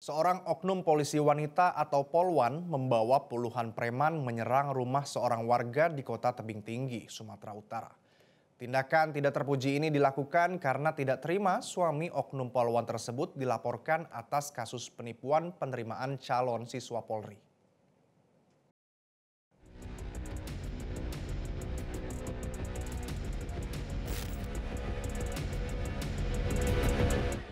Seorang oknum polisi wanita atau polwan membawa puluhan preman menyerang rumah seorang warga di kota Tebing Tinggi, Sumatera Utara. Tindakan tidak terpuji ini dilakukan karena tidak terima suami oknum polwan tersebut dilaporkan atas kasus penipuan penerimaan calon siswa Polri.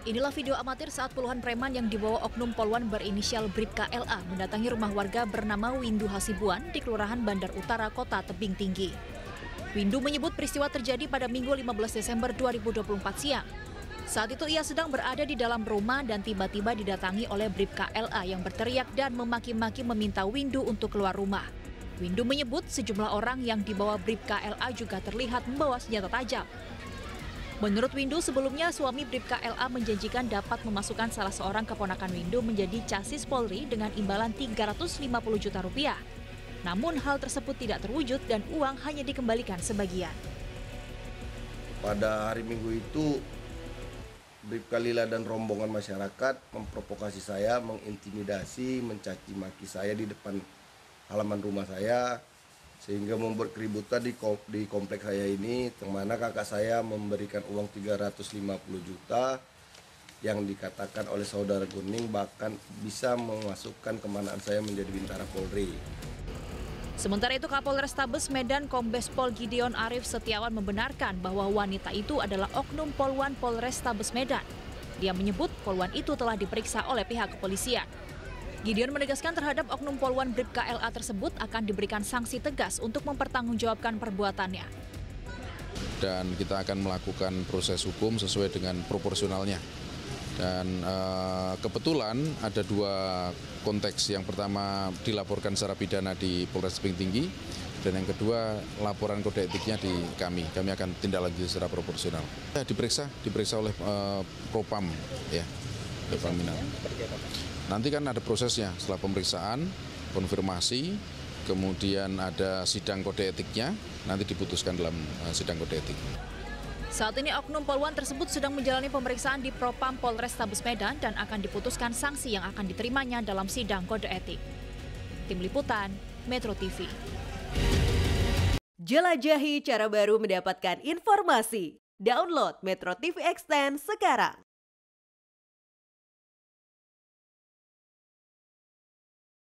Inilah video amatir saat puluhan preman yang dibawa oknum polwan berinisial Bribka LA mendatangi rumah warga bernama Windu Hasibuan di Kelurahan Bandar Utara, Kota Tebing Tinggi. Windu menyebut peristiwa terjadi pada Minggu 15 Desember 2024 siang. Saat itu ia sedang berada di dalam rumah dan tiba-tiba didatangi oleh Bribka LA yang berteriak dan memaki-maki meminta Windu untuk keluar rumah. Windu menyebut sejumlah orang yang dibawa Bribka LA juga terlihat membawa senjata tajam. Menurut Windu, sebelumnya suami Bribka LA menjanjikan dapat memasukkan salah seorang keponakan Windu menjadi casis Polri dengan imbalan 350 juta rupiah. Namun hal tersebut tidak terwujud dan uang hanya dikembalikan sebagian. Pada hari Minggu itu, Bribka Lila dan rombongan masyarakat memprovokasi saya, mengintimidasi, mencaci maki saya di depan halaman rumah saya, sehingga membuat keributan di kompleks saya ini, di mana kakak saya memberikan uang 350 juta yang dikatakan oleh saudara Guning bahkan bisa memasukkan kemanaan saya menjadi bintara Polri. Sementara itu Kapolrestabes Medan Kombes Pol Gideon Arif Setiawan membenarkan bahwa wanita itu adalah oknum polwan Polrestabes Medan. Dia menyebut polwan itu telah diperiksa oleh pihak kepolisian. Gideon menegaskan terhadap oknum polwan Bribka LA tersebut akan diberikan sanksi tegas untuk mempertanggungjawabkan perbuatannya. Dan kita akan melakukan proses hukum sesuai dengan proporsionalnya. Dan kebetulan ada dua konteks. Yang pertama dilaporkan secara pidana di Polres Tebing Tinggi, dan yang kedua laporan kode etiknya di kami. Kami akan tindak lanjut secara proporsional. Diperiksa oleh Propam, ya. Nanti kan ada prosesnya setelah pemeriksaan, konfirmasi, kemudian ada sidang kode etiknya, nanti diputuskan dalam sidang kode etik. Saat ini oknum polwan tersebut sedang menjalani pemeriksaan di Propam Polrestabes Medan dan akan diputuskan sanksi yang akan diterimanya dalam sidang kode etik. Tim Liputan, Metro TV. Jelajahi cara baru mendapatkan informasi. Download Metro TV Extend sekarang.